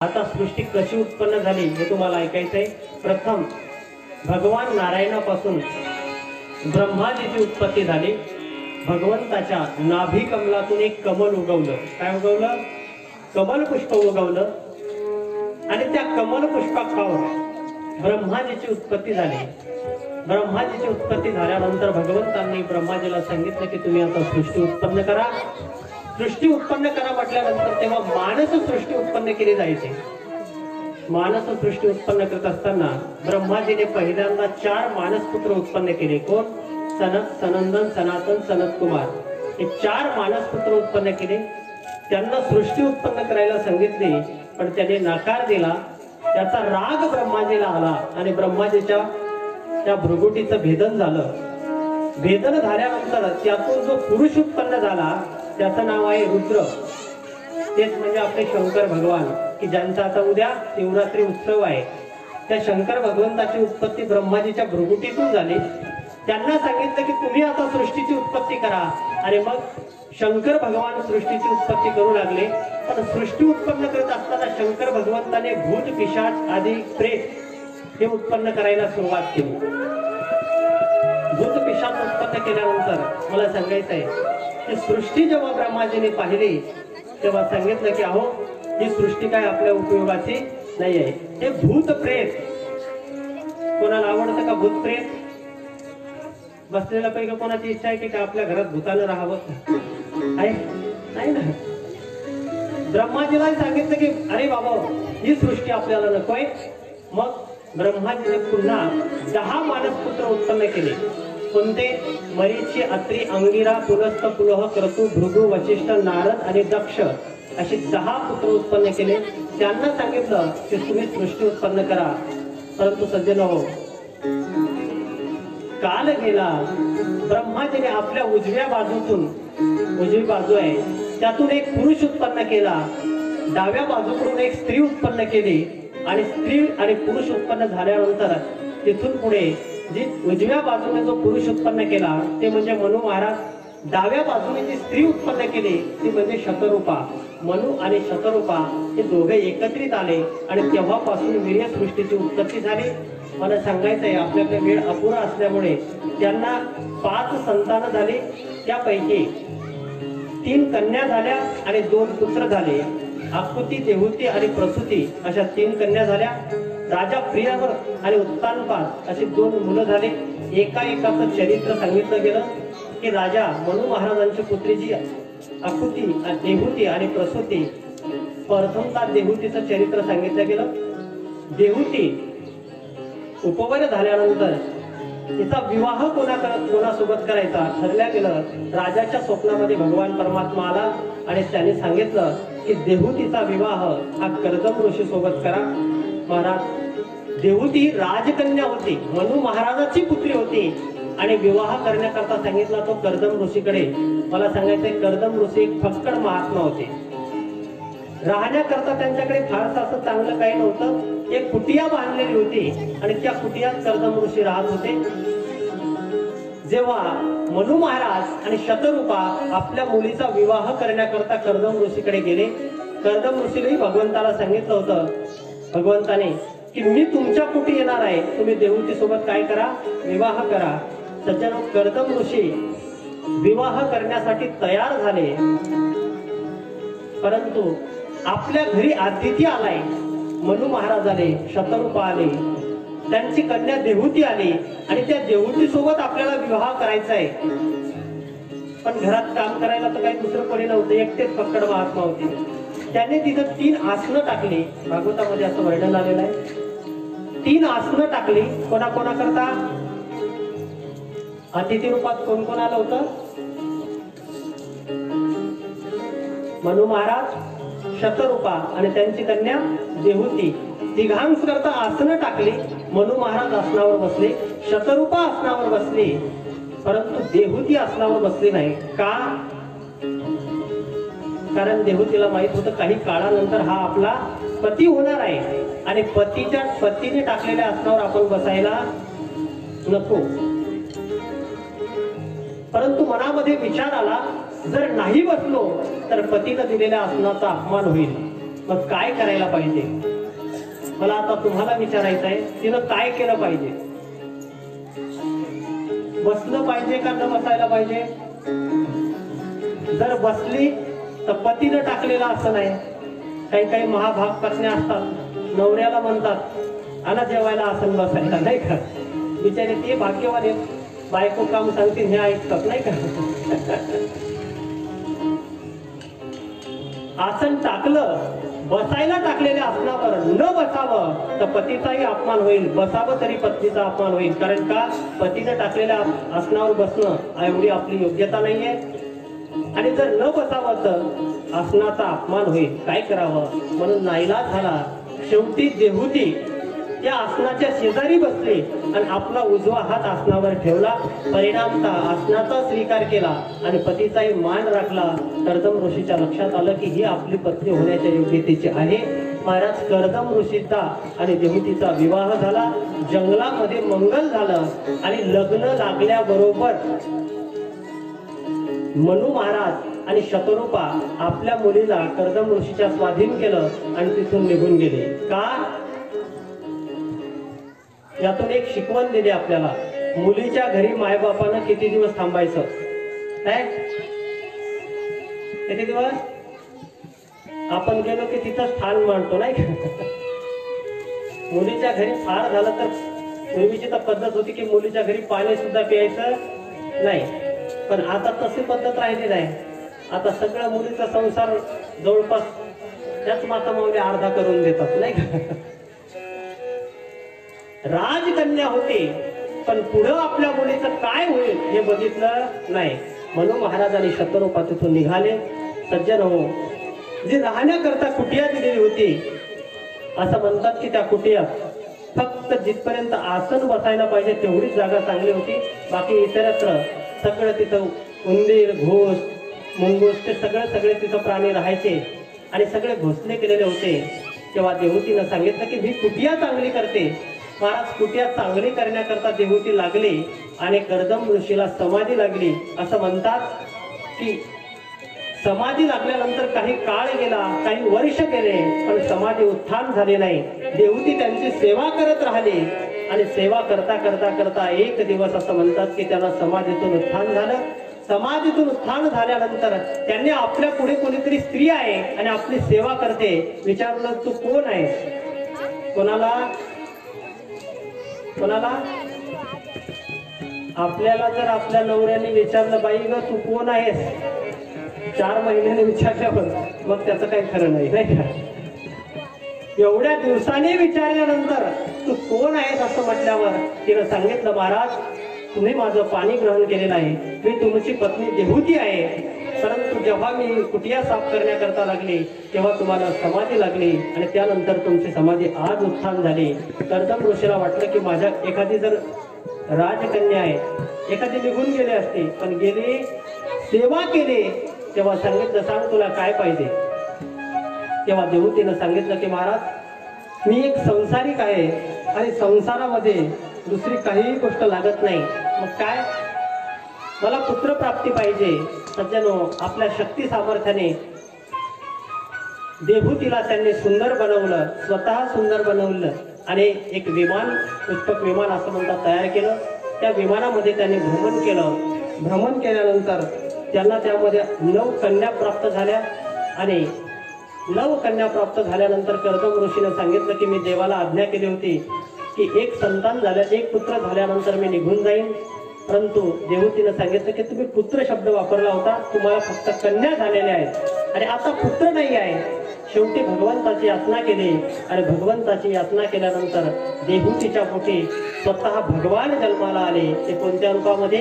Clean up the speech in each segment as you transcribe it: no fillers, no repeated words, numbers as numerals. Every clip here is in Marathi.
आता सृष्टी कशी उत्पन्न झाली हे तुम्हाला ऐकायचंय। प्रथम भगवान नारायणापासून ब्रह्माजीची उत्पत्ती झाली। भगवंताच्या नाभी कमलातून एक कमल उगवलं। काय उगवलं? कमल पुष्प उगवलं आणि त्या कमल पुष्पावर ब्रह्माजीची उत्पत्ती झाली। ब्रह्माजीची उत्पत्ती झाल्यानंतर भगवंतांनी ब्रह्माजीला सांगितलं की तुम्ही आता सृष्टी उत्पन्न करा। सृष्टी उत्पन्न करा म्हटल्यानंतर तेव्हा मानस सृष्टी उत्पन्न केली जायची। मानस सृष्टी उत्पन्न करत असताना ब्रह्माजीने पहिल्यांदा 4 मानसपुत्र उत्पन्न केले। कोण? सनत, सनंदन, सनातन, सनत कुमार हे 4 मानसपुत्र उत्पन्न केले। त्यांना सृष्टी उत्पन्न करायला सांगितले पण त्याने नकार दिला। त्याचा राग ब्रह्माजीला आला आणि ब्रह्माजीच्या त्या भृगुटीचं भेदन झालं। भेदन झाल्यानंतर त्यातून जो पुरुष उत्पन्न झाला त्याचं नाव आहे रुद्र। तेच म्हणजे आपले शंकर भगवान की ज्यांचा आता उद्या शिवरात्री उत्सव आहे। त्या शंकर भगवंताची उत्पत्ती ब्रह्माजीच्या भृगुटीतून झाली। त्यांना सांगितलं की तुम्ही आता सृष्टीची उत्पत्ती करा आणि मग शंकर भगवान सृष्टीची उत्पत्ती करू लागले। पण सृष्टी उत्पन्न करत असताना शंकर भगवंताने भूत, पिशाच आदी प्रेत हे उत्पन्न करायला सुरुवात केली। भूत पिशाच उत्पन्न केल्यानंतर मला सांगायचं आहे की सृष्टी जेव्हा ब्रह्माजीने पाहिली तेव्हा सांगितलं की अहो ही सृष्टी काय आपल्या उपयोगाची नाही आहे। हे भूत प्रेत कोणाला आवडतं का? भूत प्रेत बसलेल्या पैकी कोणाची इच्छा आहे की आपल्या घरात भूतानं राहावं? नाही ना। ब्रह्माजीला सांगितलं की अरे बाबा ही सृष्टी आपल्याला नकोय। मग ब्रह्माजीने पुन्हा 10 मानसपुत्र उत्पन्न केले। कोणते? मरीची, अत्री, अंगिरा, पुलस्त, पुलह, क्रतु, भृगु, वशिष्ठ, नारद आणि दक्ष अशी 10 पुत्र उत्पन्न केले। त्यांना सांगितलं की तुम्ही सृष्टी उत्पन्न करा। परंतु सज्जनो काल गेला। ब्रह्माजीने आपल्या उजव्या बाजूतून, उजवी बाजू आहे त्यातून एक पुरुष उत्पन्न केला, डाव्या बाजूकडून एक स्त्री उत्पन्न केली आणि स्त्री आणि पुरुष उत्पन्न झाल्यानंतर तिथून पुढे जी उजव्या बाजूने जो पुरुष उत्पन्न केला ते म्हणजे मनु महाराज। डाव्या बाजूने जी स्त्री उत्पन्न केली ती म्हणजे शतरूपा। मनु आणि शतरूपा हे दोघे एकत्रित आले आणि तेव्हापासून वीर्य सृष्टीची उत्पत्ती झाली। मला सांगायचं आहे आपल्याकडे वेळ अपुरा असल्यामुळे त्यांना 5 संतान झाली। त्यापैकी 3 कन्या झाल्या आणि 2 पुत्र झाले। आकुती, देहुती आणि प्रसूती अशा 3 कन्या झाल्या। राजा प्रियव्रत आणि उत्तानपाद अशी 2 मुलं झाले। एकाचं चरित्र सांगितलं गेलं की राजा मनु महाराजांची पुत्री जी आकुती, देहुती आणि प्रसूती, प्रथमतः देहुतीचं चरित्र सांगितलं गेलं। देहुती उपवर झाल्यानंतर तिचा विवाह कोणासोबत करायचा ठरल्या गेलं। राजाच्या स्वप्नामध्ये भगवान परमात्मा आला आणि त्याने सांगितलं की देहुतीचा विवाह हा कर्दम ऋषी सोबत करा। महाराज देहुती राजकन्या होती, मनु महाराजाची पुत्री होती आणि विवाह करण्याकरता सांगितला तो कर्दम ऋषीकडे। मला सांगायचंय कर्दम ऋषी एक फक्कड महात्मा होते। राहण्याकरता त्यांच्याकडे फारसं असं चांगलं काही नव्हतं। एक कुटिया बांधलेली होती आणि त्या कुटियात कर्दम ऋषी राहत होते। जेव्हा मनु महाराज आणि शतरूपा आपल्या मुलीचा विवाह करण्याकरता कर्दम ऋषीकडे गेले, कर्दम ऋषीने भगवंताला सांगितलं होतं भगवंताने की मी तुमच्या कुटी येणार आहे, तुम्ही देहुती सोबत काय करा? विवाह करा। सज्जनो कर्दम ऋषी विवाह करण्यासाठी तयार झाले परंतु आपल्या घरी अतिथी आलाय। मनु महाराज आले, शतरूपा आले, त्यांची कन्या देहुती आली आणि त्या देहुती सोबत आपल्याला विवाह करायचा आहे। पण घरात काम करायला तर काही दुसरं कोणी नव्हतं, एकटेच फक्कड महात्मा होते। त्याने तिथं 3 आसनं टाकली। भागवतामध्ये असं वर्णन आलेलं आहे। 3 आसनं टाकली कोणाकोणाकरता? अतिथी रूपात कोण कोण आलं होतं? मनु महाराज, शतरूपा आणि त्यांची कन्या देहुती। तिघांस करता आसनं टाकली। मनु महाराज आसनावर बसले, शतरूपा आसनावर बसली, परंतु देहुती आसनावर बसली नाही। का? कारण देहुतीला माहित होतं काही काळानंतर हा आपला पती होणार आहे आणि पतीने टाकलेल्या आसनावर आपण बसायला नको। परंतु मनामध्ये विचार आला जर नाही बसलो तर पतीने दिलेल्या आसनाचा अपमान होईल। मग काय करायला पाहिजे? मला आता तुम्हाला विचारायचं आहे, तिनं काय केलं पाहिजे? बसलं पाहिजे का न बसायला पाहिजे? जर बसली तर पतीनं टाकलेलं असं नाही. काही काही महाभाग पत्न्या असतात, नवऱ्याला म्हणतात आला जेवायला आसन बसायला, नाही का? बिचारे ते भाग्यवान आहेत, बायको काम सांगतील हे ऐकतात, नाही का? आसन टाकलं, बसायला टाकलेल्या आसनावर न बसावं तर पतीचाही अपमान होईल, बसावं तरी पत्नीचा अपमान होईल. कारण का? पतीने टाकलेल्या आसनावर बसणं एवढी आपली योग्यता नाहीये. आणि जर न बसावं तर आसनाचा अपमान होईल. काय करावं? म्हणून नाईलाज झाला. शेवटी देहूती त्या आसनाच्या शेजारी बसले आणि आपला उजवा हात आसनावर ठेवला. परिणामता आसनाचा स्वीकार केला आणि पतीचाही मान राखला. कर्दम ऋषीच्या लक्षात आलं की ही आपली पत्नी होण्याच्या योग्यतेची आहे. महाराज कर्दम ऋषीचा आणि देहूतीचा विवाह झाला. जंगलामध्ये मंगल झालं आणि लग्न लागल्याबरोबर मनु महाराज आणि शतरूपा आपल्या मुलीला कर्दम ऋषीच्या स्वाधीन केलं आणि तिथून निघून गेले. का? यातून एक शिकवण दिली आपल्याला. मुलीच्या घरी मायबापानं किती दिवस थांबायचं? काय किती दिवस? आपण गेलो की तिथं स्थान मांडतो, नाही का? मुलीच्या घरी फार झालं तर पूर्वीची तर पद्धत होती की मुलीच्या घरी पाणी सुद्धा प्यायचं नाही. पण आता तशी पद्धत राहिली नाही. आता सगळं मुलीचा संसार जवळपास त्याच माता माऊली अर्धा करून देतात, नाही का? राजकन्या होते पण पुढं आपल्या मुलीचं काय होईल हे बघितलं नाही. म्हणून महाराज आणि शतरूपा तिथून निघाले. सज्जन हो, जी राहण्याकरता कुटिया दिलेली होती, असं म्हणतात की त्या कुटियात फक्त जिथपर्यंत आसन बसायला पाहिजे तेवढीच जागा चांगली होती. बाकी इतरत्र सगळं तिथं उंदीर, घोष, मुंगूस ते सगळे तिथं प्राणी राहायचे आणि सगळे घोसले केलेले होते. तेव्हा देहूतीनं सांगितलं की मी कुटिया चांगली करते. महाराज कुटिया चांगली करण्याकरता देहूती लागली आणि कर्दम ऋषीला समाधी लागली. असं म्हणतात की समाधी लागल्यानंतर काही काळ गेला, काही वर्ष गेले, पण समाधी उत्थान झाले नाही. देहूती त्यांची सेवा करत राहिली आणि सेवा करता करता करता एक दिवस असं म्हणतात की त्यांना समाधीतून उत्थान झालं. समाधीतून उत्थान झाल्यानंतर त्यांनी आपल्या पुढे कोणीतरी स्त्री आहे आणि आपली सेवा करते. विचारलं तू कोण आहे? कोणाला? आपल्याला जर आपल्या नवऱ्याने विचारलं बाई ग तू कोण आहेस, 4 महिन्याने विचारल्यावर मग त्याचं काही खरं नाही, नाही का? एवढ्या दिवसांनी विचारल्यानंतर तू कोण आहेस असं म्हटल्यावर तिनं सांगितलं महाराज तुम्ही माझं पाणी ग्रहण केलेलं आहे, मी तुमची पत्नी देहूती आहे. परंतु जेव्हा मी कुटिया साफ करण्याकरता लागली तेव्हा तुम्हाला समाधी लागली आणि त्यानंतर तुमची समाधी आज उत्थान झाली. कर्दम ऋषीला वाटलं की माझ्या एखादी जर राजकन्या आहे, एखादी निघून गेली असते, पण गेली सेवा केली. तेव्हा सांगितलं सांग तुला काय पाहिजे? तेव्हा देहूतीनं सांगितलं की महाराज मी एक संसारिक आहे आणि संसारामध्ये दुसरी काहीही गोष्ट लागत नाही. मग काय? मला पुत्र प्राप्ती पाहिजे. सज्जनो, आपल्या शक्ती सामर्थ्याने देहूतीला त्यांनी सुंदर बनवलं, स्वतः सुंदर बनवलं आणि एक विमान, पुष्पक विमान असं म्हणतात, तयार केलं. त्या विमानामध्ये त्यांनी भ्रमण केलं. भ्रमण केल्यानंतर त्यांना त्यामध्ये 9 कन्या प्राप्त झाल्या आणि 9 कन्या प्राप्त झाल्यानंतर कर्दम ऋषीने सांगितलं की मी देवाला आज्ञा केली होती की एक संतान झाल्या, एक पुत्र झाल्यानंतर मी निघून जाईन. परंतु देहूतीनं सांगितलं की तुम्ही पुत्र शब्द वापरला होता, तुम्हाला फक्त कन्या झालेल्या आहेत आणि आता पुत्र नाही आहे. शेवटी भगवंताची याचना केली आणि भगवंताची याचना केल्यानंतर देहूतीच्या पोटी स्वतः भगवान जन्माला आले. ते कोणत्या रूपामध्ये?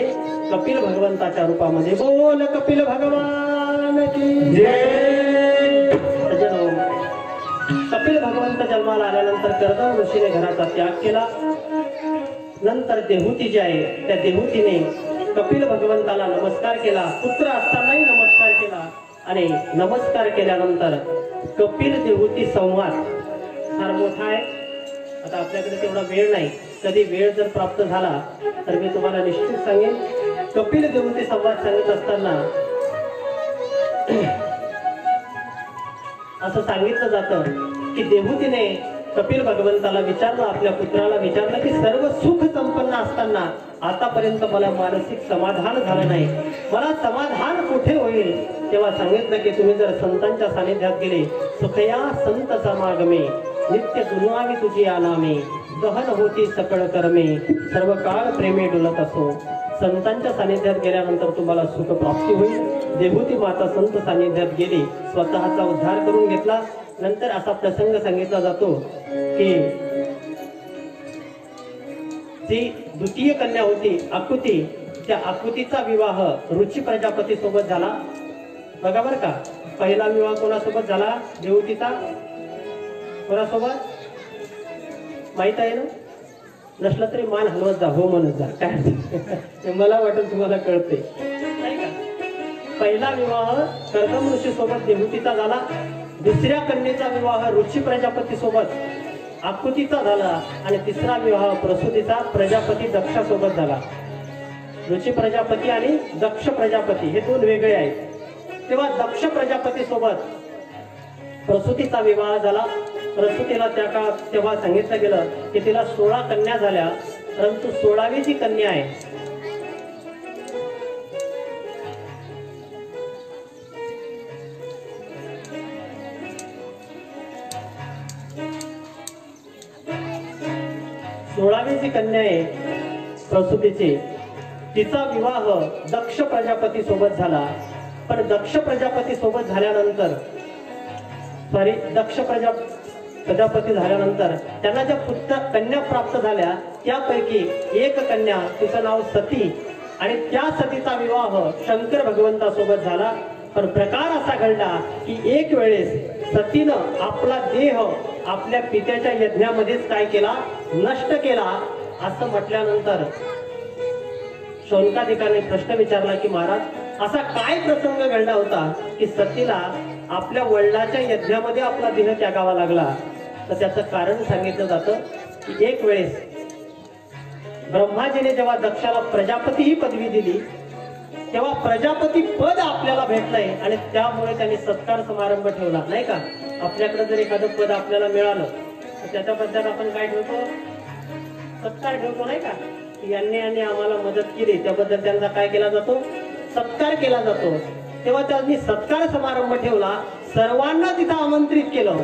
कपिल भगवंताच्या रूपामध्ये. बोल कपिल भगवान की जय. कपिल भगवंत जन्माला आल्यानंतर कर्दम ऋषीने घराचा त्याग केला. नंतर देहूती जी आहे त्या देहूतीने कपिल भगवंताला नमस्कार केला. पुत्र असतानाही नमस्कार केला आणि नमस्कार केल्यानंतर कपिल देहूती संवाद फार मोठा आहे. आता आपल्याकडे तेवढा वेळ नाही, कधी वेळ जर प्राप्त झाला तर मी तुम्हाला निश्चित सांगेन. कपिल देहूती संवाद सांगत असताना असं सांगितलं जातं की देवहूतीने कपिल भगवंताला विचारलं, आपल्या पुत्राला विचारलं की सर्व सुख संपन्न असताना आतापर्यंत मला मानसिक समाधान झालं नाही, मला समाधान कुठे होईल? तेव्हा सांगितलं की तुम्ही जर संतांच्या सानिध्यात गेले, सुखया संत समागमे नित्य दुर्वावी तुझी आनामे, गहन होती सकळ कर्मे सर्व काळ प्रेमे डुलत असो. संतांच्या सानिध्यात गेल्यानंतर तुम्हाला सुख प्राप्ती होईल. देवहूती माता संत सानिध्यात गेली, स्वतःचा उद्धार करून घेतला. नंतर असा प्रसंग सांगितला जातो की जी द्वितीय कन्या होती आकुती, त्या आकुतीचा विवाह रुची प्रजापती सोबत झाला. बघा बर का, पहिला विवाह कोणासोबत झाला? देवहूतीचा. कोणासोबत माहित आहे ना? नसलं तरी मान हलवत जा, हो म्हणत जा, काय मला वाटत तुम्हाला कळते. पहिला विवाह कर्दम ऋषी सोबत देवहूतीचा झाला. दुसऱ्या कन्येचा विवाह रुची प्रजापती सोबत आकुतीचा झाला. आणि तिसरा विवाह प्रसूतीचा प्रजापती दक्षा सोबत झाला. रुची प्रजापती आणि दक्ष प्रजापती हे दोन वेगळे आहेत. तेव्हा दक्ष प्रजापती सोबत प्रसूतीचा विवाह झाला. प्रसूतीला त्या काळात तेव्हा सांगितलं गेलं की तिला 16 कन्या झाल्या, परंतु 16वी जी कन्या आहे प्रसूतीची, तिचा विवाह दक्ष प्रजापती सोबत झाला. पण दक्ष प्रजापती सोबत झाल्यानंतर दक्ष प्रजापती झाल्यानंतर त्यांना ज्या पुत्र कन्या प्राप्त झाल्या त्यापैकी एक कन्या, तिचं नाव सती, आणि त्या सतीचा विवाह शंकर भगवंतासोबत झाला. पण प्रकार असा घडला की एक वेळेस सतीनं आपला देह आपल्या पित्याच्या यज्ञामध्येच काय केला? नष्ट केला. असं म्हटल्यानंतर शौनकाधिकाने प्रश्न विचारला की महाराज असा काय प्रसंग घडला होता की सतीला आपल्या वडिलांच्या यज्ञामध्ये आपला देह त्यागावा लागला? तर त्याचं कारण सांगितलं जातं की एक वेळेस ब्रह्माजीने जेव्हा दक्षाला प्रजापती ही पदवी दिली, तेव्हा प्रजापती पद आपल्याला भेटलंय आणि त्यामुळे त्यांनी सत्कार समारंभ ठेवला, नाही का? आपल्याकडे जर एखादं पद आपल्याला मिळालं तर त्याच्याबद्दल आपण काय ठेवतो? सत्कार ठेवतो, नाही का? यांनी आम्हाला मदत केली त्याबद्दल त्यांचा काय केला जातो? सत्कार केला जातो. तेव्हा त्यांनी सत्कार समारंभ ठेवला, सर्वांना तिथं आमंत्रित केलं,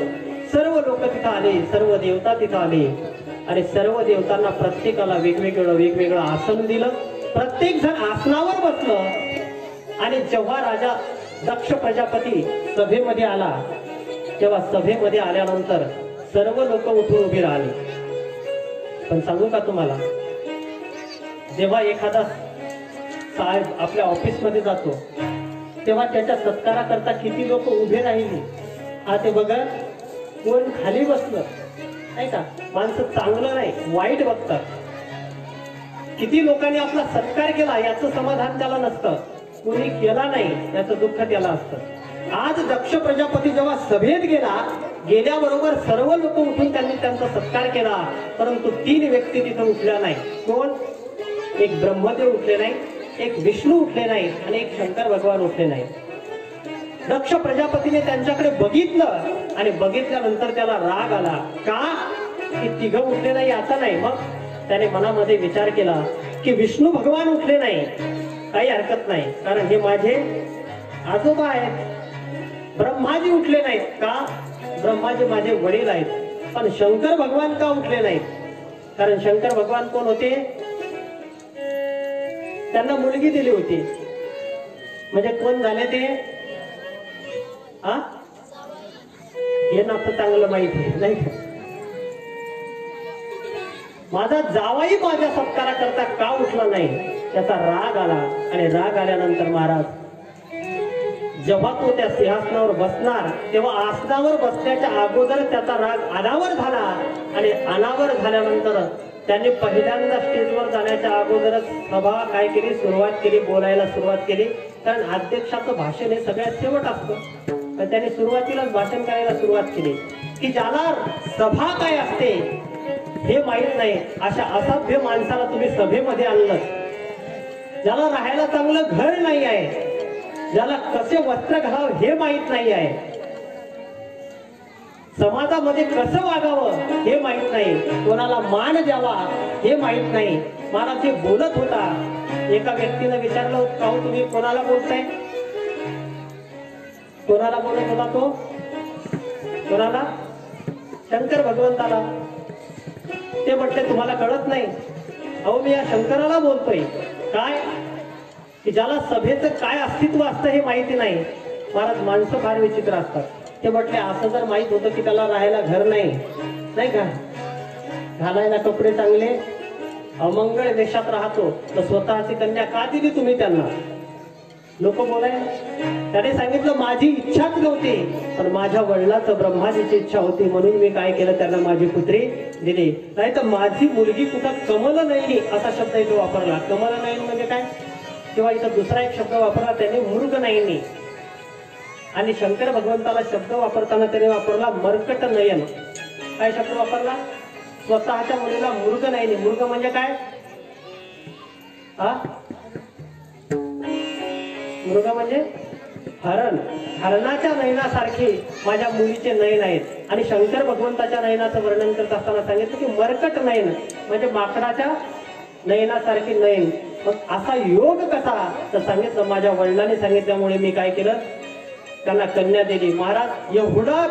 सर्व लोक तिथं आले, सर्व देवता तिथं आले आणि सर्व देवतांना प्रत्येकाला वेगवेगळं आसन दिलं. प्रत्येक जण आसनावर बसलं आणि जेव्हा राजा दक्ष प्रजापती सभेमध्ये आला, तेव्हा सभेमध्ये आल्यानंतर सर्व लोक उठून उभी राहिली. पण सांगू का तुम्हाला, जेव्हा एखादा साहेब आपल्या ऑफिस मध्ये जातो तेव्हा त्याच्या सत्काराकरता किती लोक उभे राहिले? हा ते बघा, कोण खाली बसलं, नाही का? माणसं चांगलं नाही वाईट बघतात. किती लोकांनी आपला सत्कार केला याचं समाधान त्याला नसतं, कोणी केला नाही याचं दुःख त्याला असतं. आज दक्ष प्रजापती जेव्हा सभेत गेल्याबरोबर सर्व लोक उठून त्यांनी त्यांचा सत्कार केला, परंतु 3 व्यक्ती तिथं उठल्या नाही. कोण? एक ब्रह्मदेव उठले नाही, एक विष्णू उठले नाही आणि एक शंकर भगवान उठले नाही. दक्ष प्रजापतीने त्यांच्याकडे बघितलं आणि बघितल्यानंतर त्याला राग आला. का? की तिघं उठले नाही आता नाही. मग त्याने मनामध्ये विचार केला की विष्णू भगवान उठले नाही, काही हरकत नाही, कारण हे माझे आजोबा आहेत. ब्रह्माजी उठले नाहीत का? ब्रह्माजी माझे वडील आहेत. पण शंकर भगवान का उठले नाहीत? कारण शंकर भगवान कोण होते? त्यांना मुलगी दिली होती. म्हणजे कोण झाले ते? हे नातं चांगलं माहिती आहे, नाही का? माझा जावाई माझ्या सत्काराकरता का उठला नाही त्याचा राग आला. आणि राग आल्यानंतर महाराज जेव्हा तो त्या सिंहासनावर बसणार तेव्हा आसनावर बसण्याच्या अगोदर त्याचा राग अनावर झाला. आणि अनावर झाल्यानंतर त्यांनी पहिल्यांदा स्टेजवर जाण्याच्या अगोदरच सभा काय केली? सुरुवात केली, बोलायला सुरुवात केली. कारण अध्यक्षाचं भाषण हे सगळ्यात शेवट असतं, तर त्यांनी सुरुवातीलाच भाषण करायला सुरुवात केली की ज्याला सभा काय असते हे माहित नाही अशा असाध्य माणसाला तुम्ही सभेमध्ये आणलं, ज्याला राहायला चांगलं घर नाही आहे, ज्याला कसे वस्त्र घालावं हे माहित नाही आहे, समाजामध्ये कसं वागावं हे माहित नाही, कोणाला मान द्यावा हे माहित नाही. महाराज जे बोलत होता, एका व्यक्तीनं विचारलं, का तुम्ही कोणाला बोलताय? कोणाला बोलत होता तो? कोणाला? शंकर भगवंताला. ते म्हटले तुम्हाला कळत नाही? अहो मी या शंकराला बोलतोय. काय? की ज्याला सभेचं काय अस्तित्व असतं हे माहिती नाही. महाराज माणसं फार विचित्र असतात. ते म्हटले असं जर माहित होतं की त्याला राहायला घर नाही, नाही का, घालायला कपडे चांगले, अमंगळ देशात राहतो, तर स्वतःची कन्या का दिली तुम्ही त्यांना? लोक बोलाय. त्याने सांगितलं माझी इच्छाच नव्हती, पण माझ्या वडिलाचं ब्रह्माजीची इच्छा होती, म्हणून मी काय केलं, त्यांना माझी पुत्री दिली. नाही तर माझी मुलगी कुठं कमल नाही असा शब्द इथे वापरला. कमल नाही म्हणजे काय? किंवा इथं दुसरा एक शब्द वापरला त्याने, मृग नाही. आणि शंकर भगवंताला शब्द वापरताना त्याने वापरला मर्कट नयन. काय शब्द वापरला? स्वतःच्या मुलीला मृग नाही. मृग म्हणजे काय? हा, मृग म्हणजे हरण. हरणाच्या नयनासारखे माझ्या मुलीचे नयन आहेत. आणि शंकर भगवंताच्या नयनाचं वर्णन करत असताना सांगितलं की मर्कट नयन म्हणजे माकडाच्या नयनासारखी नयन. मग असा योग कसा? तर सांगितलं माझ्या वडिलांनी सांगितल्यामुळे मी काय केलं, त्यांना कन्या दिली. महाराज एवढा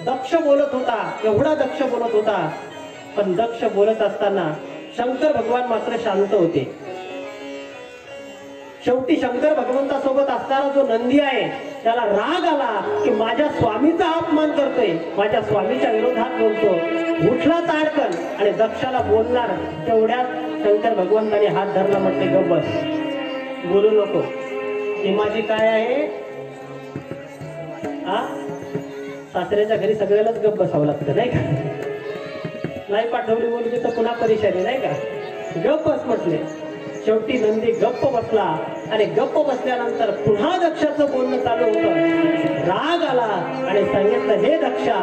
दक्ष बोलत होता, एवढा दक्ष बोलत होता, पण दक्ष बोलत असताना शंकर भगवान मात्र शांत होते. शेवटी शंकर भगवंतासोबत असणारा जो नंदी आहे त्याला राग आला की माझ्या स्वामीचा अपमान करतोय, माझ्या स्वामीच्या विरोधात बोलतो. उठला ताडकन आणि दक्षाला बोलणार तेवढ्यात शंकर भगवंताने हात धरला, म्हटले गप्प बस, बोलू नको. ही माझी काय आहे? हा, सासऱ्याच्या घरी सगळ्यालाच गप्प बसावं लागतं नाही का? नाही पाठवली मुलगी तर पुन्हा परेशानी नाही का? गप्प बस म्हटले. शेवटी नंदी गप्प बसला आणि गप्प बसल्यानंतर पुन्हा दक्षाचं बोलणं चालू होतं. राग आला आणि सांगितलं हे दक्षा,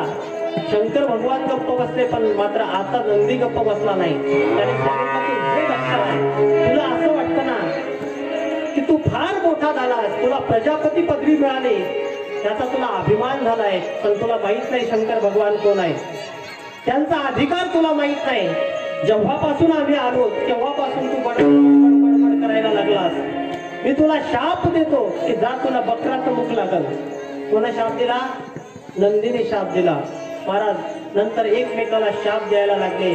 शंकर भगवान गप्प बसले पण मात्र आता नंदी गप्प बसला नाही. त्याने सांगितलं की हे दक्षा, तुला असं वाटतं ना की तू फार मोठा झालास, तुला प्रजापती पदवी मिळाली, त्याचा तुला अभिमान झालाय, पण तुला माहित नाही शंकर भगवान कोण आहे, त्यांचा अधिकार तुला माहित नाही. जेव्हापासून आम्ही आलो तेव्हापासून तू बडबड करायला लागलास. मी तुला शाप देतो की जा तुला बकराचं मुख लागल. कोणा शाप दिला? नंदीने शाप दिला. महाराज नंतर एकमेकाला शाप द्यायला लागले.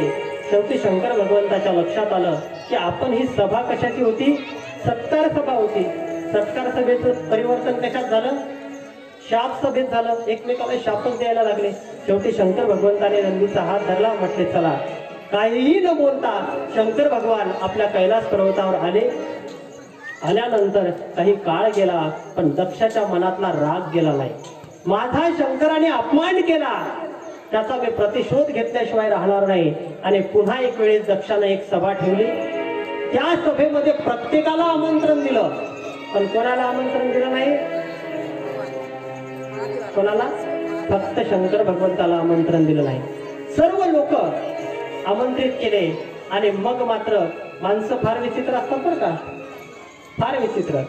शेवटी शंकर भगवंताच्या लक्षात आलं की आपण ही सभा कशाची होती? सत्कार सभा होती. सत्कार सभेचं परिवर्तन कशात झालं? शाप सभेत झालं. एकमेकाला शापच द्यायला लागले. शेवटी शंकर भगवंताने नंदीचा हात धरला, म्हटले चला. काहीही न बोलता शंकर भगवान आपल्या कैलास पर्वतावर आले. आल्यानंतर काही काळ गेला पण दक्षाच्या मनातला राग गेला नाही. माझा शंकराने अपमान केला, त्याचा मी प्रतिशोध घेतल्याशिवाय राहणार नाही. आणि पुन्हा एक वेळेस दक्षाने एक सभा ठेवली. त्या सभेमध्ये प्रत्येकाला आमंत्रण दिलं, पण कोणाला आमंत्रण दिलं नाही? कोणाला? फक्त शंकर भगवंताला आमंत्रण दिलं नाही. सर्व लोक आमंत्रित केले. आणि मग मात्र माणसं फार विचित्र असतात बरं का, फार विचित्र.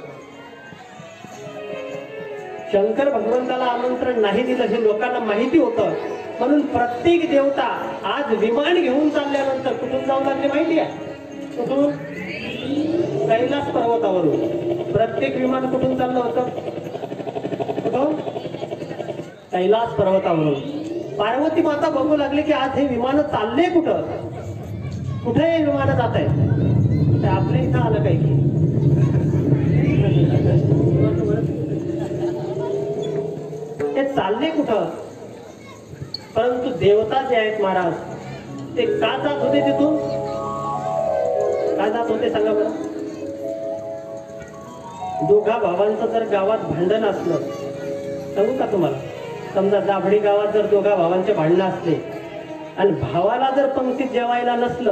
शंकर भगवंताला आमंत्रण नाही दिलं हे लोकांना माहिती होतं, म्हणून प्रत्येक देवता आज विमान घेऊन चालल्यानंतर कुठून जाऊ लागले माहिती आहे? कुठून? कैलास पर्वतावरून. प्रत्येक विमान कुठून चाललं होतं? कुठून? कैलास पर्वतावरून. पार्वती माता बघू लागले की आज हे विमान चालले कुठं, कुठे हे विमान जात आहेत? आपल्या इथं आलं काय की ते चालले कुठं? परंतु देवता जे आहेत महाराज ते का जात होते तिथून? का जात होते सांगा बरं? दोघा भावांचं जर गावात भांडण असलं, सांगू का तुम्हाला? समजा दाभडी गावात जर दोघा भावांचे भांडणं असले आणि भावाला जर पंक्तीत जेवायला नसलं,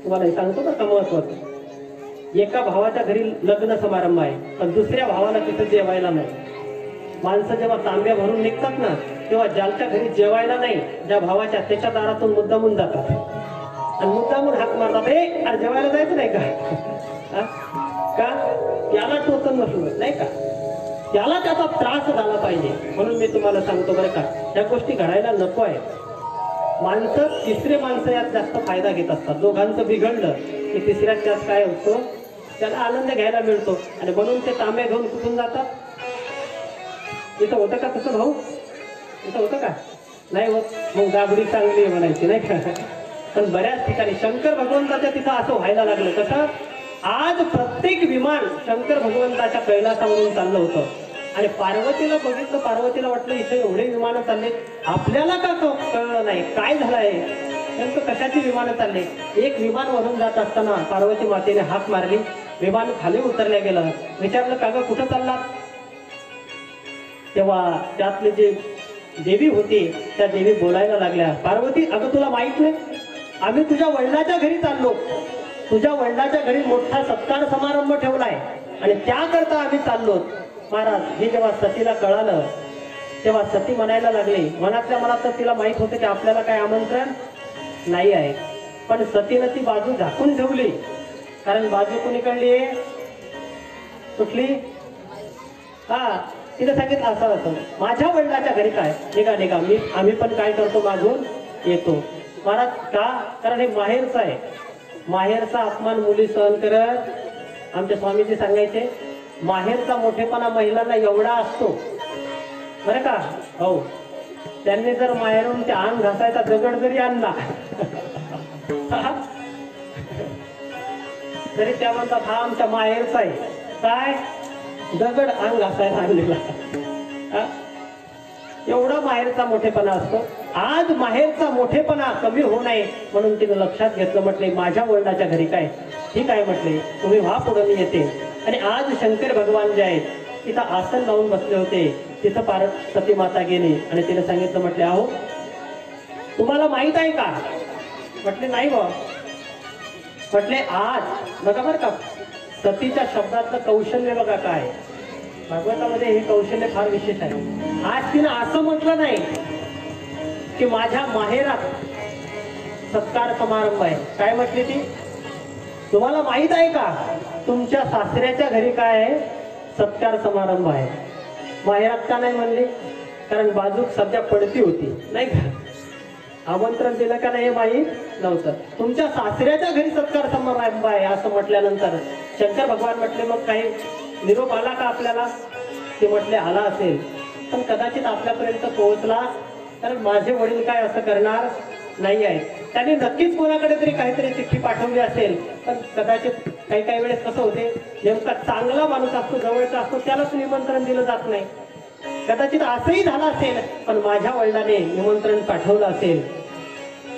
तुम्हाला हे सांगतो का महत्वाचं? एका भावाच्या घरी लग्न समारंभ आहे पण दुसऱ्या भावाला तिथे जेवायला नाही. माणसं जेव्हा तांब्या भरून निघतात ना, तेव्हा ज्याच्या घरी जेवायला नाही, ज्या भावाच्या, त्याच्या दारातून मुद्दामून जातात आणि मुद्दामून हाक मारतात, ए अरे जेवायला जायचं नाही का? का याला टोचन नसलं नाही का? त्याला त्याचा त्रास झाला पाहिजे. म्हणून मी तुम्हाला सांगतो बरं का, या गोष्टी घडायला नको आहे. माणसं तिसरे माणसं यात जास्त फायदा घेत असतात. दोघांचं बिघडलं की तिसऱ्यात त्यात काय होतो, त्याला आनंद घ्यायला मिळतो. आणि म्हणून ते तांबे घेऊन कुठून जातात. इथं होतं का तसं भाऊ? इथं होतं का? नाही होत. मग गाबडी चांगली आहे म्हणायची नाही का. पण बऱ्याच ठिकाणी शंकर भगवंताच्या तिथं असं व्हायला लागलं. कसं आज प्रत्येक विमान शंकर भगवंताच्या कैलासावरून चाललं होतं. आणि पार्वतीला बघितलं, पार्वतीला वाटलं इथे एवढे विमानं चालले, आपल्याला का कळलं नाही काय झालंय, नेमकं कशाची विमानं चालले. एक विमान वरून जात असताना पार्वती मातेने हाक मारली, विमान खाली उतरल्या गेलं. विचारलं का ग कुठं चाललात. तेव्हा त्यातले जे देवी होती त्या देवी बोलायला लागल्या, पार्वती अगं तुला माहित नाही, आम्ही तुझ्या वडिलाच्या घरी चाललो. तुझ्या वडिलाच्या घरी मोठा सत्कार समारंभ ठेवलाय आणि त्याकरता आम्ही चाललो. महाराज हे जेव्हा सतीला कळालं तेव्हा सती म्हणायला लागली, मनातल्या मनात तर तिला माहित होतं की आपल्याला काय आमंत्रण नाही आहे. पण सतीनं ती बाजू झाकून ठेवली. कारण बाजू कोणीकडली कुठली, हा तिने सांगितलं असं असं माझ्या वडिलाच्या घरी काय, निघा निघा, आम्ही पण काय करतो मागून येतो. महाराज का, कारण हे माहेरचं आहे. माहेरचा अपमान मुली सहन करत. आमचे स्वामीजी सांगायचे माहेरचा मोठेपणा महिलांना एवढा असतो बरं का. हो, त्यांनी जर माहेरून ते अंग घासायचा दगड जरी आणला तरी त्या म्हणतात हा आमच्या माहेरचा आहे. काय दगड अंग घासायला आणलेला, एवढा माहेरचा मोठेपणा असतो. आज माहेरचा मोठेपणा कमी होऊ नये म्हणून तिने लक्षात घेतलं. म्हटले माझ्या वडिलाच्या घरी काय, ठीक आहे म्हटले, तुम्ही व्हा पुढे मी येते. आणि आज शंकर भगवान जे आहेत तिथं आसन लावून बसले होते. तिथं सती माता गेली आणि तिने सांगितलं, म्हटले अहो तुम्हाला माहित आहे का. म्हटले नाही बा. म्हटले आज बघा बरं का, सतीच्या शब्दातलं कौशल्य बघा काय. भागवतामध्ये हे कौशल्य फार विशेष आहे. आज तिनं असं म्हटलं नाही की माझ्या माहेरात सत्कार समारंभ आहे. काय म्हटली ती, तुम्हाला माहित आहे का तुमच्या सासऱ्याच्या घरी काय आहे, सत्कार समारंभ आहे. माहेरात का नाही म्हणली, कारण बाजूक सध्या पडती होती नाही का, आमंत्रण दिलं का नाही माहीत नव्हतं. तुमच्या सासऱ्याच्या घरी सत्कार समारंभ आहे असं म्हटल्यानंतर शंकर भगवान म्हटले मग काही निरोप आला का आपल्याला. ते म्हटले आला असेल, पण कदाचित आपल्यापर्यंत पोहोचला, कारण माझे वडील काय असं करणार नाही आहे. त्यांनी नक्कीच कोणाकडे तरी काहीतरी चिठ्ठी पाठवली असेल. पण कदाचित काही काही वेळेस कसं होते, नेमका चांगला माणूस असतो, जवळचा असतो, त्यालाच निमंत्रण दिलं जात नाही. कदाचित असंही झालं असेल, पण माझ्या वडिलांनी निमंत्रण पाठवलं असेल.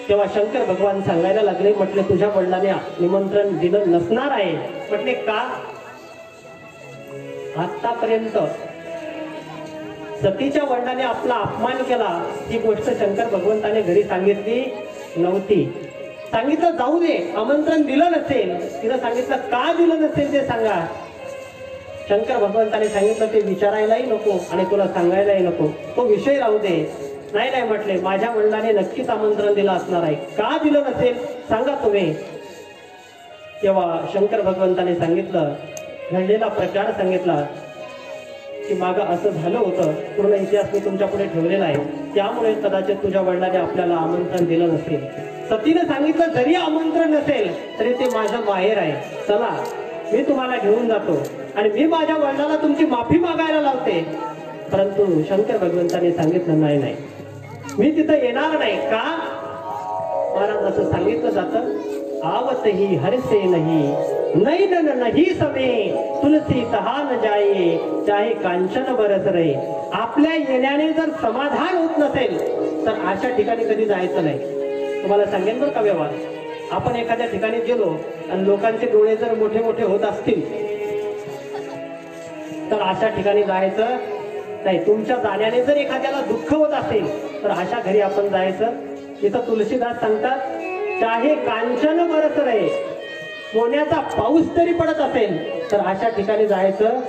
तेव्हा शंकर भगवान सांगायला लागले, म्हटले तुझ्या वडिलांनी निमंत्रण दिलं नसणार आहे. म्हटले का, आतापर्यंत सतीच्या वडिलांनी आपला अपमान केला ही गोष्ट शंकर भगवंताने घरी सांगितली नव्हती. सांगितलं जाऊ दे, आमंत्रण दिलं नसेल, तिला सांगितलं का दिलं नसेल ते सांगा. शंकर भगवंताने सांगितलं ते विचारायलाही नको आणि तुला सांगायलाही नको, तो विषय राहू दे. नाही नाही म्हटले माझ्या वडिलांनी नक्कीच आमंत्रण दिलं असणार आहे, का दिलं नसेल सांगा तुम्ही. तेव्हा शंकर भगवंताने सांगितलं, घडलेला प्रकार सांगितला की मागं असं झालं होतं, पूर्ण इतिहास मी तुमच्या पुढे ठेवलेला आहे. त्यामुळे कदाचित तुझ्या वडिलांनी आपल्याला आमंत्रण दिलं नसेल. सतीने सांगितलं जरी आमंत्रण नसेल तरी ते माझं माहेर आहे, चला मी तुम्हाला घेऊन जातो आणि मी माझ्या वडिलांना तुमची माफी मागायला लावते. परंतु शंकर भगवंताने सांगितलं नाही नाही, मी तिथं येणार नाही. का, महाराज असं सांगितलं जातं, आवत ही हरसे नहीं नैन नहीं समे तुलसी तहा न जाये चाहे कांचन बरस रे. आपल्या येण्याने जर समाधान होत नसेल तर अशा ठिकाणी कधी जायचं नाही. तुम्हाला सांगेन बरं का व्यवहार, आपण एखाद्या ठिकाणी गेलो आणि लोकांचे डोळे जर मोठे मोठे होत असतील तर अशा ठिकाणी जायचं नाही. तुमच्या जाण्याने जर एखाद्याला दुःख होत असेल तर अशा घरी आपण जायचं. इथं तुलसीदास सांगतात, चाहे कांचन बरस रे, सोन्याचा पाऊस तरी पडत असेल तर अशा ठिकाणी जायचं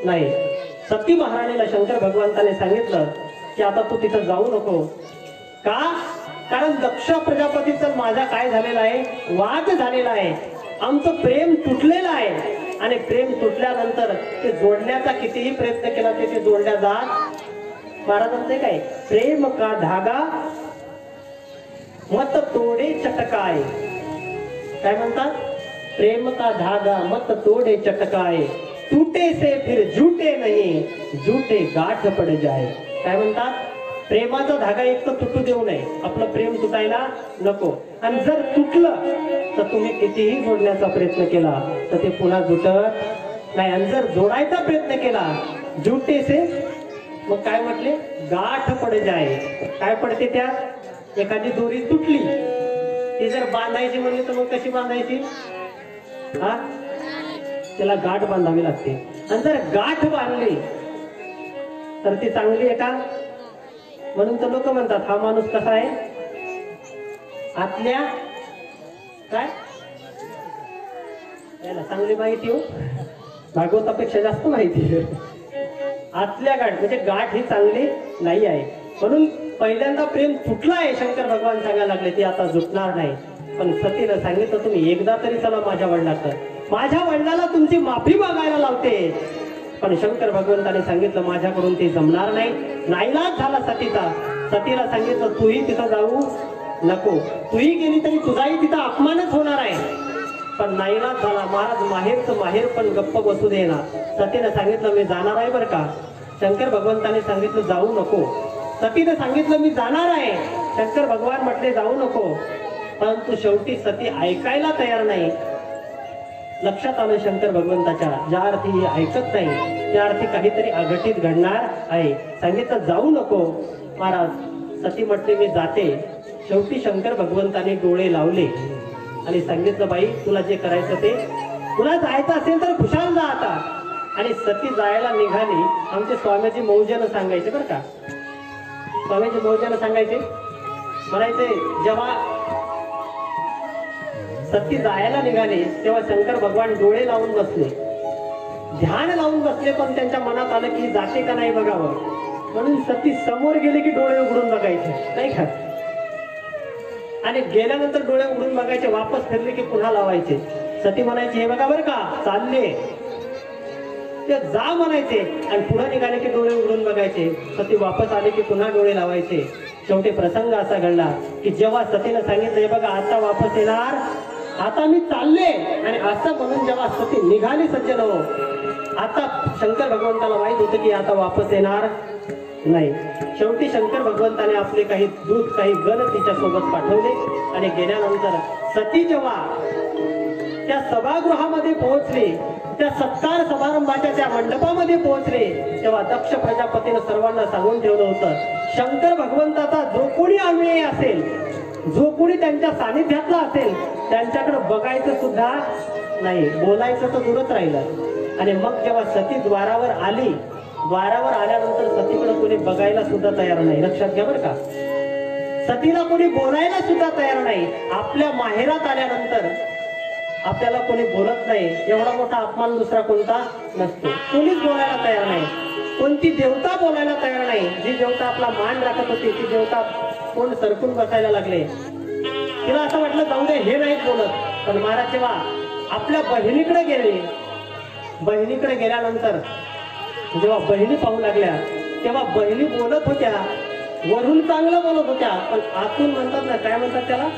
नाही. सती महाराणीला शंकर भगवंताने सांगितलं की आता तू तिथं जाऊ नको. का, कारण दक्ष प्रजापतीचं माझा काय झालेला आहे, वाद झालेला आहे, आमचं प्रेम तुटलेलं आहे. आणि प्रेम तुटल्यानंतर ते जोडण्याचा कितीही प्रयत्न केला ते जोडल्या जात. महाराजांचे काय, प्रेम का धागा मत तोडे चटकाए. काय म्हणतात, प्रेम का धागा मत तोडे चटकाए, टूटे से फिर झूठे नहीं, झूठे गाठ पड जाए. काय म्हणतात, प्रेमाचा धागा एक तर तुटू देऊ नये, आपलं प्रेम तुटायला नको. आणि जर तुटलं तर तुम्ही कितीही जोडण्याचा प्रयत्न केला तर ते पुन्हा जुटत नाही. आणि जर जोडायचा प्रयत्न केला झूठे से, मग काय म्हटले, गाठ पड जाए. काय पडते त्यात, एखादी दोरी तुटली ती जर बांधायची म्हणली तर मग कशी बांधायची, हा, त्याला गाठ बांधावी लागते. आणि जर गाठ बांधली तर ती चांगली आहे का. म्हणून तर लोक म्हणतात हा माणूस कसा आहे, आतल्या काय, याला चांगली माहिती हो, भागवतापेक्षा जास्त माहिती. आतल्या गाठ म्हणजे गाठ ही चांगली नाही आहे. म्हणून पहिल्यांदा प्रेम तुटलं आहे, शंकर भगवान सांगायला लागले ती आता जुटणार नाही. पण सतीनं सांगितलं तुम्ही एकदा तरी चला माझ्या वडिलांकडे, माझ्या वडिलाला तुमची माफी मागायला लावते. पण शंकर भगवंताने सांगितलं माझ्याकडून ते जमणार नाही. नाईलाज झाला सतीचा. सतीला सांगितलं तूही तिथं जाऊ नको, तूही गेली तरी तुझाही तिथं अपमानच होणार आहे. पण नाईलाज झाला. महाराज माहेरचं माहेर पण गप्प बसू देणार. सतीने सांगितलं मी जाणार आहे बरं का. शंकर भगवंताने सांगितलं जाऊ नको. सतीने सांगितलं मी जाणार आहे. शंकर भगवान म्हटले जाऊ नको. परंतु शेवटी सती ऐकायला तयार नाही. लक्षात आलं शंकर भगवंताच्या, ज्या अर्थी ही ऐकत नाही त्या अर्थी काहीतरी अघटित घडणार आहे. सांगितलं जाऊ नको. महाराज सती म्हटले मी जाते. शेवटी शंकर भगवंताने डोळे लावले आणि सांगितलं बाई तुला जे करायचं ते, तुला जायचं असेल तर खुशाल जा आता. आणि सती जायला निघाली. आमचे स्वामीजी मौजेनं सांगायचे बरं का, स्वामीजी मौजेनं सांगायचे, म्हणायचे जेव्हा सती जायला निघाले तेव्हा शंकर भगवान डोळे लावून बसले, ध्यान लावून बसले. पण त्यांच्या मनात आलं की जाते का नाही बघावं. म्हणून सती समोर गेले की डोळे उघडून बघायचे नाही का, आणि गेल्यानंतर डोळे उघडून बघायचे, वापस फिरले की पुन्हा लावायचे. सती म्हणायची हे बघा बरं का चालले, ते जा म्हणायचे. आणि पुढे निघाले की डोळे उघडून बघायचे. सती वापस आले की पुन्हा डोळे लावायचे. शेवटी प्रसंग असा घडला की जेव्हा सतीनं सांगितलं हे बघा आता वापस येणार, आता मी चालले, आणि असं म्हणून जेव्हा सती निघाली सज्जन हो, आता शंकर भगवंताला माहित होतं की आता वापस येणार नाही. शेवटी शंकर भगवंताने आपले काही दूत काही गण तिच्या सोबत पाठवले. आणि गेल्यानंतर सती जेव्हा त्या सभागृहामध्ये पोहोचली, त्या सत्कार समारंभाच्या त्या मंडपामध्ये पोहोचले, तेव्हा दक्ष प्रजापतीनं सर्वांना सांगून ठेवलं होतं शंकर भगवंताचा जो कोणी अन्वयी असेल, जो कोणी त्यांच्या सानिध्यातला असेल त्यांच्याकडे बघायचं सुद्धा नाही, बोलायचं तर दूरच राहिलं. आणि मग जेव्हा सती द्वारावर आली, द्वारावर आल्यानंतर सतीकडे कोणी बघायला सुद्धा तयार नाही. लक्षात घ्या बरं का, सतीला कोणी बोलायला सुद्धा तयार नाही. आपल्या माहेरात आल्यानंतर आपल्याला कोणी बोलत नाही, एवढा मोठा अपमान दुसरा कोणता नसतो. कोणीच बोलायला तयार नाही, कोणती देवता बोलायला तयार नाही. जी देवता आपला मान राखत होती ती देवता कोण सरकून बसायला लागले. तिला असं वाटलं जाऊ दे हे नाहीत बोलत. पण महाराज जेव्हा आपल्या बहिणीकडे गेले, बहिणीकडे गेल्यानंतर जेव्हा बहिणी पाहू लागल्या तेव्हा बहिणी बोलत होत्या, वरून चांगलं बोलत होत्या, पण आतून म्हणतात ना, काय म्हणतात त्याला,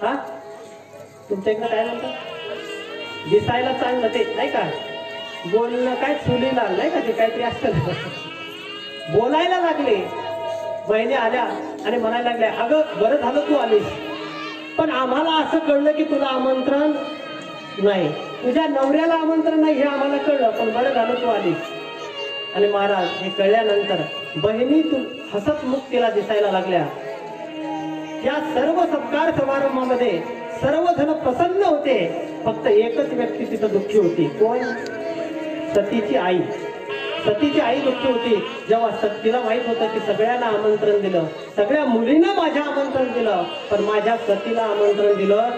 हा तुमच्या इकडे काय म्हणतात, दिसायला चांगलं ते नाही का, बोलणं काय चुलीला नाही का, ते काहीतरी असतं. बोलायला लागले. बहिणी आल्या आणि म्हणायला लागल्या अगं बरं झालं तू आलीस, पण आम्हाला असं कळलं की तुला आमंत्रण नाही, तुझ्या नवऱ्याला आमंत्रण नाही हे आम्हाला कळलं, पण बरं झालं तू आलीस. आणि महाराज हे कळल्यानंतर बहिणी तू हसत मुख तिला दिसायला लागल्या. या सर्व सत्कार समारंभामध्ये सर्वजण प्रसन्न होते, फक्त एकच व्यक्ती तिथं दुःखी होती. कोण? सतीची आई. सतीची आई दुःखी होती. जेव्हा सतीला माहित होतं की सगळ्यांना आमंत्रण दिलं, सगळ्या मुलींना माझ्या आमंत्रण दिलं, पण माझ्या सतीला आमंत्रण दिलं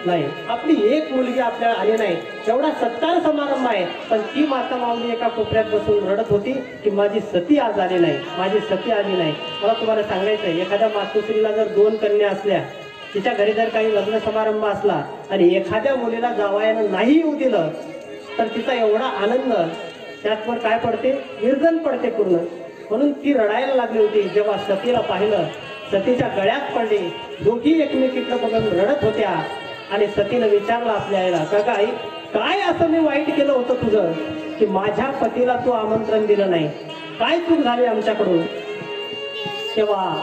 नाही. आपली एक मुलगी आपल्याला आली नाही, एवढा सत्कार समारंभ आहे, पण ती माता माऊली एका कोपऱ्यात बसून रडत होती की माझी सती आज आली नाही, माझी सती आली नाही. मला तुम्हाला सांगायचंय, एखाद्या मातोश्रीला जर 2 कन्या असल्या तिच्या घरी जर काही लग्न समारंभ असला आणि एखाद्या मुलीला जावयानं नाही येऊ दिलं तर तिचा एवढा आनंद त्याचवर काय पडते, विरजन पडते पूर्ण. म्हणून ती रडायला लागली होती. जेव्हा सतीला पाहिलं, सतीच्या गळ्यात पडली, दोघी एकमेकीकडे बघून रडत होत्या. आणि सतीनं विचारलं आपल्या आईला, का आई, काय असं मी वाईट केलं होतं तुझं की माझ्या पतीला तू आमंत्रण दिलं नाही, काय चूक झाली आमच्याकडून? तेव्हा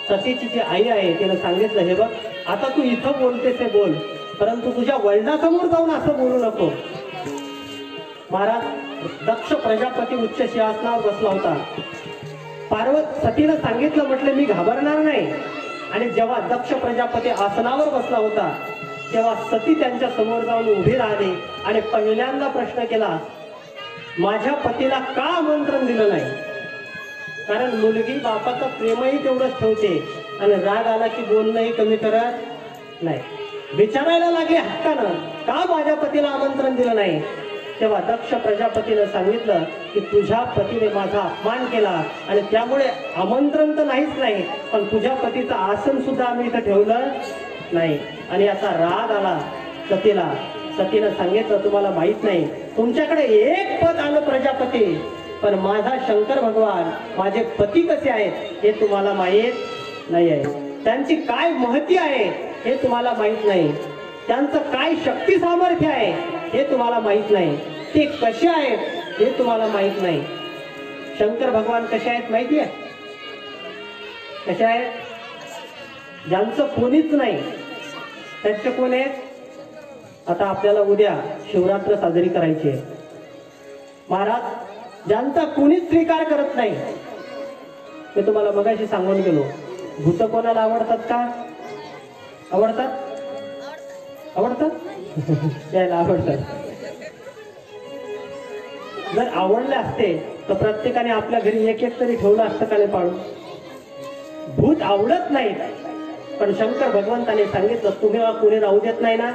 सतीची जी आई आहे तिनं सांगितलं, हे बघ, आता तू इथं बोलतेस ते बोल, परंतु तुझ्या वडिलांसमोर जाऊन असं बोलू नको. महाराज, दक्ष प्रजापती उच्च सिंहासनावर बसला होता. सतीनं सांगितलं, म्हटलं मी घाबरणार नाही. आणि जेव्हा दक्ष प्रजापती आसनावर बसला होता तेव्हा सती त्यांच्या समोर जाऊन उभी राहिली आणि पहिल्यांदा प्रश्न केला, माझ्या पतीला का आमंत्रण दिलं नाही? कारण मुलगी बापाचं प्रेमही तेवढंच ठेवते आणि राग आला की बोलणंही कमी करत नाही. विचारायला लागले हक्कानं, का माझ्या पतीला आमंत्रण दिलं नाही? तेव्हा दक्ष प्रजापतीनं सांगितलं की तुझ्या पतीने माझा अपमान केला आणि त्यामुळे आमंत्रण तर नाहीच नाही, पण तुझ्या पतीचं आसन सुद्धा आम्ही इथं ठेवलं नाही. आणि याचा राग आला सतीला. सतीनं सांगितलं, तुम्हाला माहित नाही, तुमच्याकडे एक पद आलं प्रजापती, पण माझा शंकर भगवान, माझे पती कसे आहेत हे तुम्हाला माहीत नाही आहे. त्यांची काय महती आहे हे तुम्हाला माहीत नाही. त्यांचं काय शक्ती सामर्थ्य आहे हे तुम्हाला माहीत नाही. ते कसे आहेत हे तुम्हाला माहीत नाही. शंकर भगवान कसे आहेत माहिती आहे? कसे आहेत? ज्यांचं कोणीच नाही त्यांचे कोण आहेत? आता आपल्याला उद्या शिवरात्र साजरी करायची आहे. महाराज, ज्यांचा कोणीच स्वीकार करत नाही, मी तुम्हाला मगाशी सांगून गेलो, भूत कोणाला आवडतात का? आवडतात? त्याला आवडतात. जर आवडले असते तर प्रत्येकाने आपल्या घरी एक एक तरी ठेवलं असतं का नाही पाळून? भूत आवडत नाही, पण शंकर भगवंताने सांगितलं, तुम्ही कोणी राहू देत नाही ना.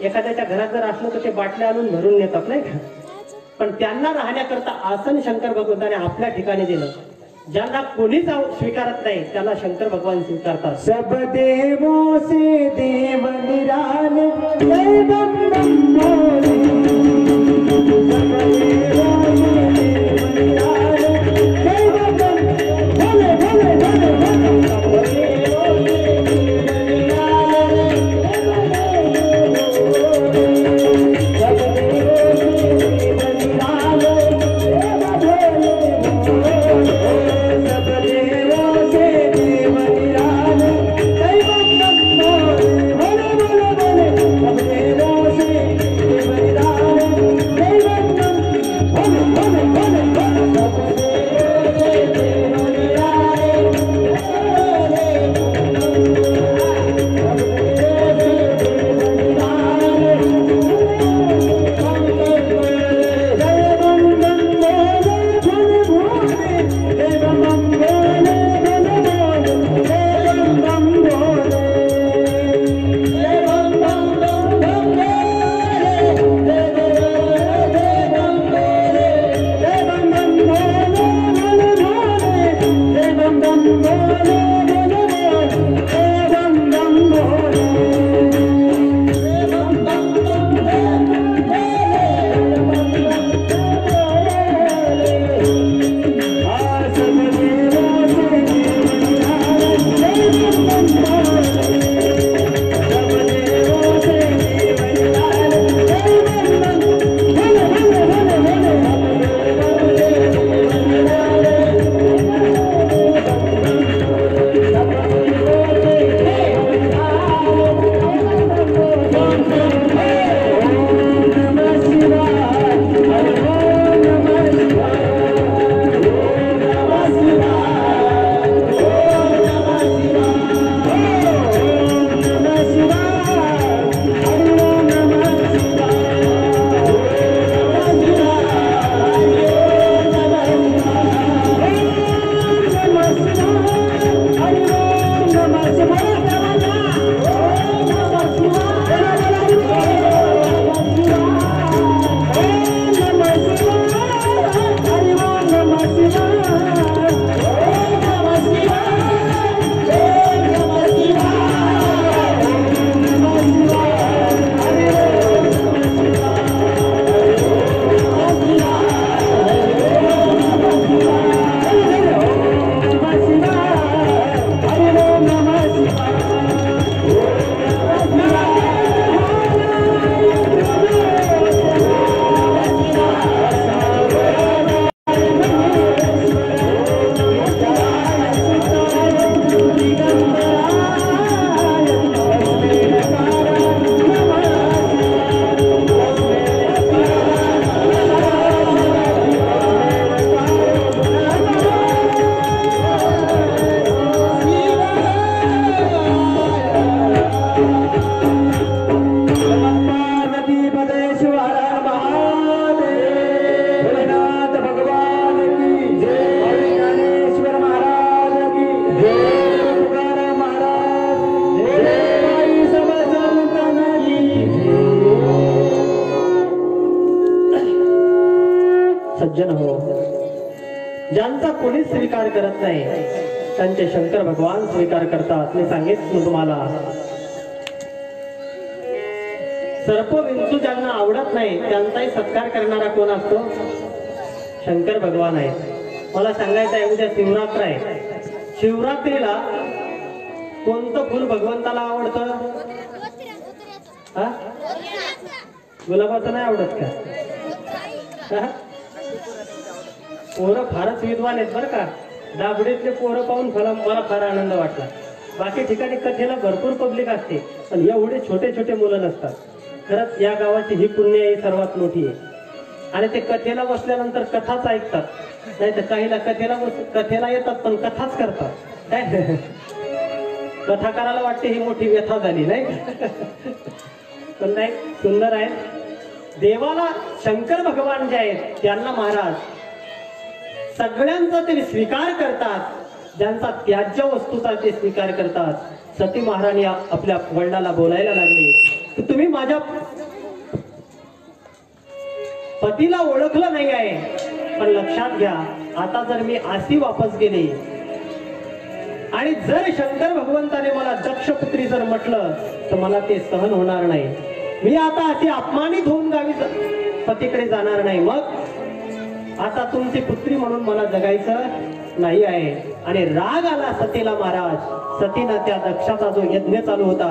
एखाद्याच्या घरात जर असलं तर ते बाटल्या आणून भरून नेतात नाही का, पण त्यांना राहण्याकरता आसन शंकर भगवंताने आपल्या ठिकाणी दिलं. ज्यांना कोणीच स्वीकारत नाही त्याला शंकर भगवान स्वीकारतात. सब देवों से देव निराले, जय बम बम भोले. सब देवों से देव निराले, जय बम बम भोले भोले भोले भोले. सब देवों से देव निराले, सब देवों से देव निराले, सज्जन हो, ज्यांचा कोणीच स्वीकार करत नाही त्यांचे शंकर भगवान स्वीकार करतात. मी सांगितलं तुम्हाला, सर्प विंचू ज्यांना आवडत नाही त्यांचाही सत्कार करणारा कोण असतो? शंकर भगवान आहे. मला सांगायचं आहे, उद्या शिवरात्र आहे. शिवरात्रीला कोणतं फुल भगवंताला आवडतं? हा? गुलाबाचं नाही आवडत का? हा? पोरं फारच विद्वान आहेत बरं का. दाबडीतले पोरं पाहून मला फार आनंद वाटला. बाकी ठिकाणी कथेला भरपूर पब्लिक असते, पण एवढे छोटे छोटे मुलं नसतात. खरंच या गावाची ही पुण्य सर्वात मोठी आहे. आणि ते कथेला बसल्यानंतर कथाच ऐकतात, नाही तर काहीला कथेला येतात पण कथाच करतात. काय कथाकाराला वाटते ही मोठी व्यथा झाली, नाही पण नाही, सुंदर आहे. देवाला शंकर भगवान जे आहेत त्यांना महाराज सगळ्यांचा ते स्वीकार करतात, ज्यांचा त्याज्य वस्तूचा ते स्वीकार करतात. सती महाराणी आपल्या वडिलाला बोलायला लागले की तुम्ही माझ्या पतीला ओळखलं नाही आहे, पण लक्षात घ्या, आता जर मी आसी वापस गेले आणि जर शंकर भगवंताने मला दक्षपुत्री जर म्हटलं तर मला ते सहन होणार नाही. मी आता अशी अपमानित होऊन गावी पतीकडे जाणार नाही. मग आता तुमची पुत्री म्हणून मला जगायचं नाही आहे. आणि राग आला सतीला महाराज. सतीनं त्या दक्षाचा जो यज्ञ चालू होता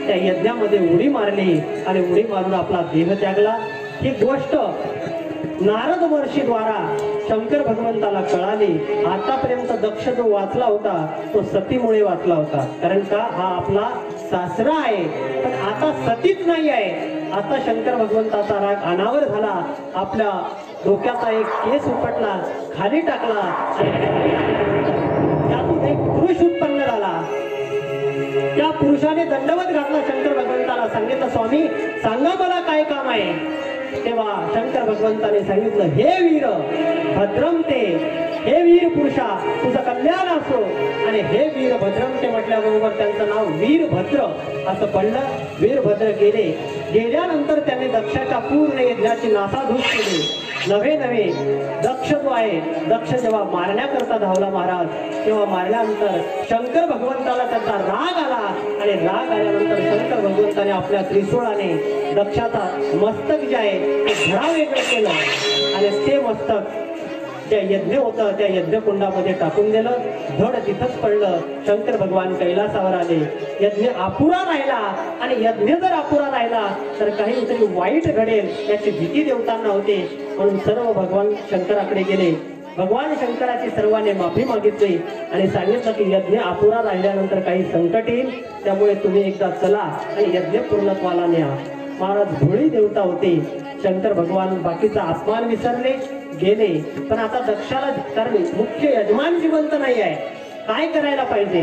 त्या यज्ञामध्ये उडी मारली आणि उडी मारून आपला देह त्यागला. ही गोष्ट नारद महर्षीद्वारा शंकर भगवंताला कळाली. आतापर्यंत दक्ष जो वाचला होता तो सतीमुळे वाचला होता, कारण का हा आपला सासरा आहे. पण आता सतीच नाही आहे. आता शंकर भगवंताचा राग अनावर झाला. आपल्या डोक्याचा एक केस उपटला, खाली टाकला, त्यातून एक पुरुष उत्पन्न झाला. त्या पुरुषाने दंडवत घातला शंकर भगवंताला. सांगितलं, स्वामी सांगा मला काय काम आहे. तेव्हा शंकर भगवंताने सांगितलं, हे वीर भद्रमते, हे वीर पुरुषा तुझं कल्याण असो. आणि हे वीर भद्रमते म्हटल्याबरोबर त्यांचं नाव वीरभद्र असं पडलं. वीरभद्र गेल्यानंतर त्याने दक्षाच्या पूर्ण यज्ञाची नासाधूस केली. नवे दक्ष जो आहे, दक्ष जेव्हा मारण्याकरता धावला महाराज, तेव्हा मारल्यानंतर शंकर भगवंताला त्याचा राग आला. आणि राग आल्यानंतर शंकर भगवंताने आपल्या त्रिशूळाने दक्षाचा मस्तक जे आहे ते धडा वेगळं केलं आणि ते मस्तक त्या यज्ञ होतं त्या यज्ञकुंडामध्ये टाकून दिलं. धड तिथंच पडलं. शंकर भगवान कैलासावर आले. यज्ञ अपुरा राहिला आणि यज्ञ जर अपुरा राहिला तर काहीतरी वाईट घडेल याची भीती देवतांना होती. म्हणून सर्व भगवान शंकराकडे गेले. भगवान शंकराची सर्वांनी माफी मागितली आणि सांगितलं की यज्ञ अपुरा राहिल्यानंतर काही संकट येईल, त्यामुळे तुम्ही एकदा चला आणि यज्ञ पूर्णत्वाला न्या. महाराज भोळी देवता होते. शंकर भगवान बाकीचा आसमान विसरले गेले. पण आता दक्षाला कारण मुख्य यजमान जिवंत नाही आहे, काय करायला पाहिजे.